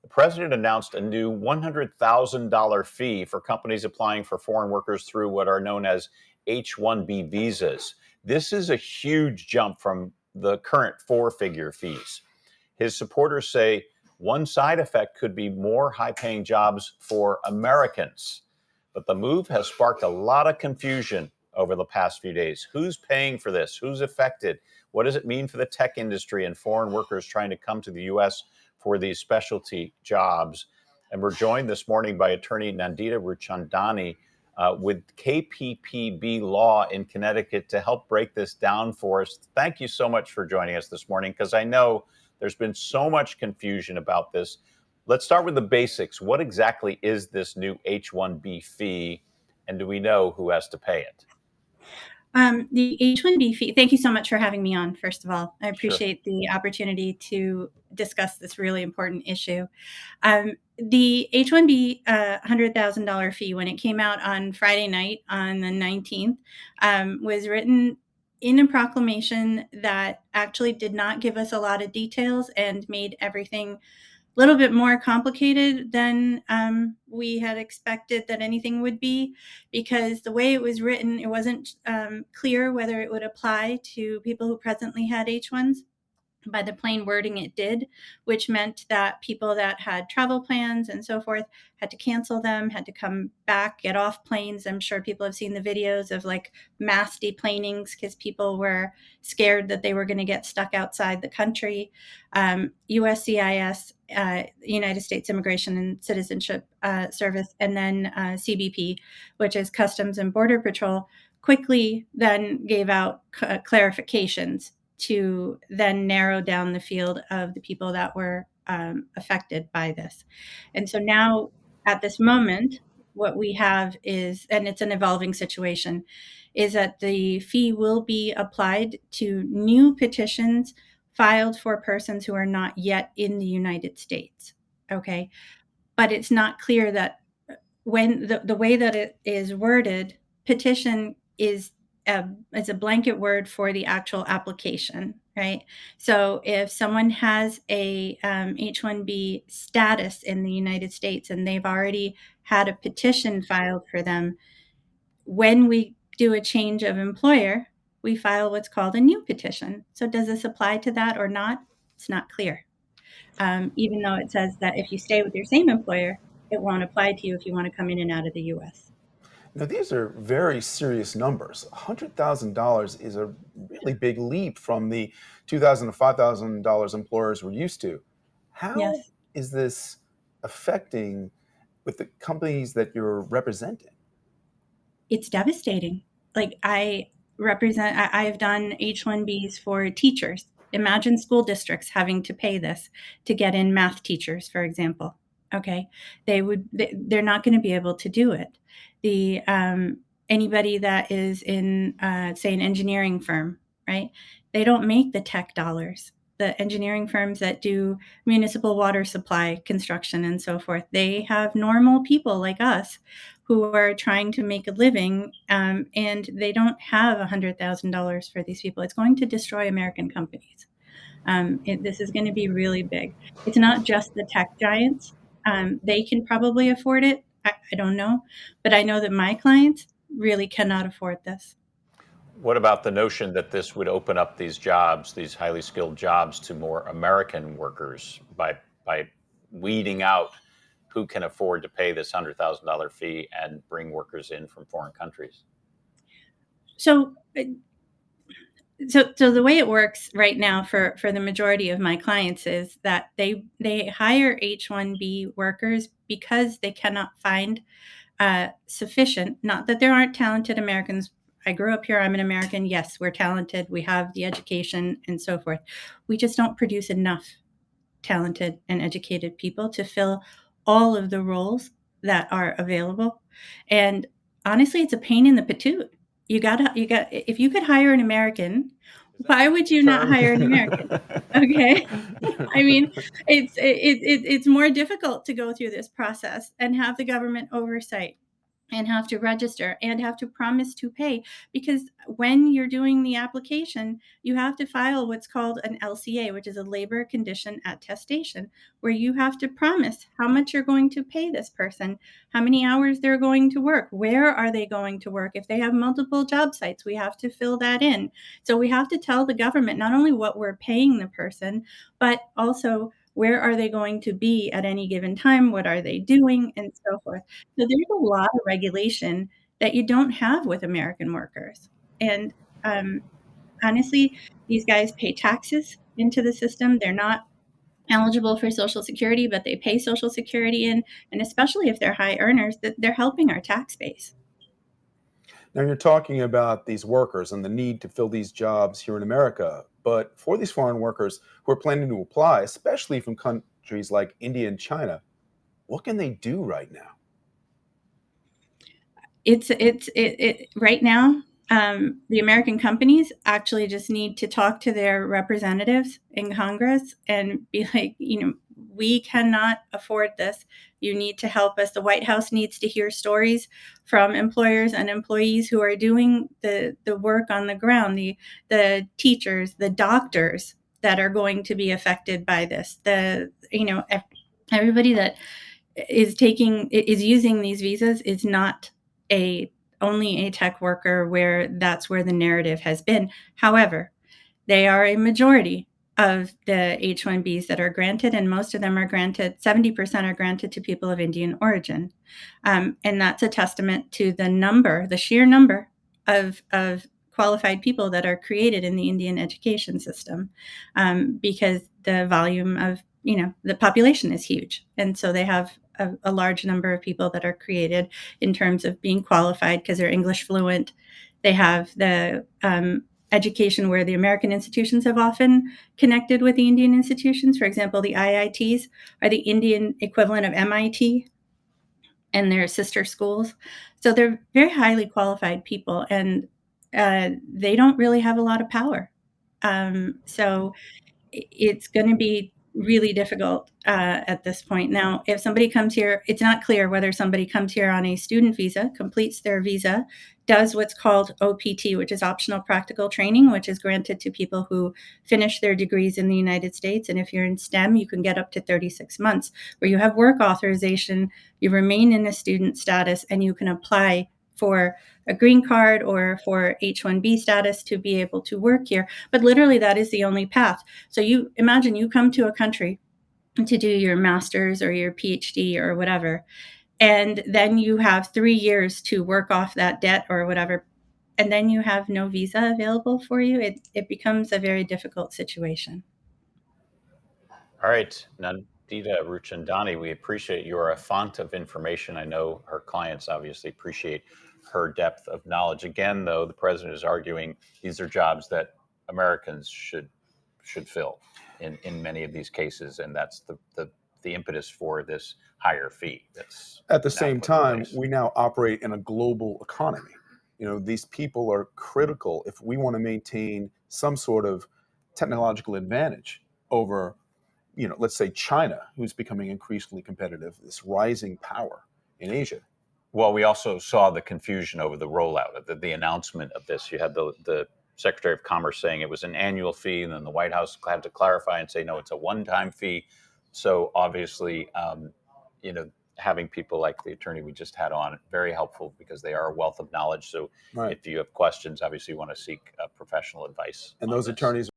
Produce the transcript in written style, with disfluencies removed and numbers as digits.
The president announced a new $100,000 fee for companies applying for foreign workers through what are known as H-1B visas. This is a huge jump from the current four-figure fees. His supporters say one side effect could be more high-paying jobs for Americans. But the move has sparked a lot of confusion over the past few days. Who's paying for this? Who's affected? What does it mean for the tech industry and foreign workers trying to come to the U.S. for these specialty jobs? And we're joined this morning by attorney Nandita Ruchandani with KPPB Law in Connecticut to help break this down for us. Thank you so much for joining us this morning, because I know there's been so much confusion about this. Let's start with the basics. What exactly is this new H-1B fee, and do we know who has to pay it? The H-1B fee, thank you so much for having me on, first of all. I Sure. appreciate the opportunity to discuss this really important issue. The H-1B $100,000 fee, when it came out on Friday night on the 19th, was written in a proclamation that actually did not give us a lot of details and made everything little bit more complicated than we had expected that anything would be, because the way it was written, it wasn't clear whether it would apply to people who presently had H-1s. By the plain wording, it did, which meant that people that had travel plans and so forth had to cancel them, had to come back, get off planes. I'm sure people have seen the videos of like mass deplanings because people were scared that they were going to get stuck outside the country. USCIS, United States Immigration and Citizenship Service, and then CBP, which is Customs and Border Patrol, quickly then gave out clarifications to then narrow down the field of the people that were affected by this. And so now, at this moment, what we have is, and it's an evolving situation, is that the fee will be applied to new petitions filed for persons who are not yet in the United States. Okay. But it's not clear that when the way that it is worded, petition is a blanket word for the actual application, right? So if someone has a H-1B status in the United States and they've already had a petition filed for them, when we do a change of employer, we file what's called a new petition. So does this apply to that or not? It's not clear. Even though it says that if you stay with your same employer, it won't apply to you if you want to come in and out of the U.S. Now, these are very serious numbers. $100,000 is a really big leap from the $2,000 to $5,000 employers were used to. How Yes, is this affecting with the companies that you're representing? it's devastating. Like I've done H-1Bs for teachers. Imagine school districts having to pay this to get in math teachers, for example. Okay, they're not going to be able to do it. The Anybody that is in, say, an engineering firm, right? They don't make the tech dollars. The engineering firms that do municipal water supply construction and so forth, they have normal people like us who are trying to make a living, and they don't have $100,000 for these people. It's going to destroy American companies. This is going to be really big. It's not just the tech giants. They can probably afford it. I don't know. But I know that my clients really cannot afford this. What about the notion that this would open up these jobs, these highly skilled jobs, to more American workers by weeding out who can afford to pay this $100,000 fee and bring workers in from foreign countries? So, so the way it works right now for the majority of my clients is that they hire H-1B workers because they cannot find sufficient. Not that there aren't talented Americans. I grew up here. I'm an American. Yes, we're talented. We have the education and so forth. We just don't produce enough talented and educated people to fill all of the roles that are available. And honestly, it's a pain in the patoot. If you could hire an American, Is that why would you not term? hire an American? Okay. I mean, it's more difficult to go through this process and have the government oversight. and have to register and have to promise to pay, because when you're doing the application, you have to file what's called an LCA, which is a labor condition attestation, where you have to promise how much you're going to pay this person, how many hours they're going to work, where are they going to work. If they have multiple job sites, we have to fill that in. So we have to tell the government not only what we're paying the person, but also where are they going to be at any given time, what are they doing, and so forth. So there's a lot of regulation that you don't have with American workers. And um, honestly, these guys pay taxes into the system. They're not eligible for Social Security, but they pay Social Security in, and especially if they're high earners, that they're helping our tax base. Now, you're talking about these workers and the need to fill these jobs here in America. But for these foreign workers who are planning to apply, especially from countries like India and China, what can they do right now? It right now, the American companies actually just need to talk to their representatives in Congress and be like, we cannot afford this. You need to help us. The White House needs to hear stories from employers and employees who are doing the work on the ground, the teachers, the doctors that are going to be affected by this. Everybody that is using these visas is not a only a tech worker, where that's where the narrative has been. However, they are a majority of the H-1Bs that are granted, and most of them are granted, 70% are granted to people of Indian origin. And that's a testament to the sheer number of qualified people that are created in the Indian education system, because the volume of, the population is huge. And so they have a large number of people that are created in terms of being qualified because they're English fluent. They have the education where the American institutions have often connected with the Indian institutions. For example, the IITs are the Indian equivalent of MIT and their sister schools. So they're very highly qualified people, and they don't really have a lot of power. So it's going to be really difficult at this point. Now, if somebody comes here, it's not clear whether somebody comes here on a student visa, completes their visa, does what's called OPT, which is optional practical training, which is granted to people who finish their degrees in the United States. And if you're in STEM, you can get up to 36 months, where you have work authorization, you remain in a student status, and you can apply for a green card or for H-1B status to be able to work here. But literally, that is the only path. So you imagine you come to a country to do your master's or your PhD or whatever, and then you have 3 years to work off that debt or whatever, and then you have no visa available for you. It becomes a very difficult situation. All right, Nandita Ruchandani, we appreciate you're a font of information. I know her clients obviously appreciate her depth of knowledge. Again, though, the president is arguing these are jobs that Americans should fill in many of these cases, and that's the impetus for this higher fee. That's At the now same put in time, place. we now operate in a global economy. These people are critical if we want to maintain some sort of technological advantage over, let's say China, who's becoming increasingly competitive, this rising power in Asia. Well, we also saw the confusion over the rollout of the announcement of this. You had the Secretary of Commerce saying it was an annual fee, and then the White House had to clarify and say, no, it's a one-time fee. So obviously, having people like the attorney we just had on, very helpful because they are a wealth of knowledge. So Right. if you have questions, obviously you want to seek professional advice. And on those this. attorneys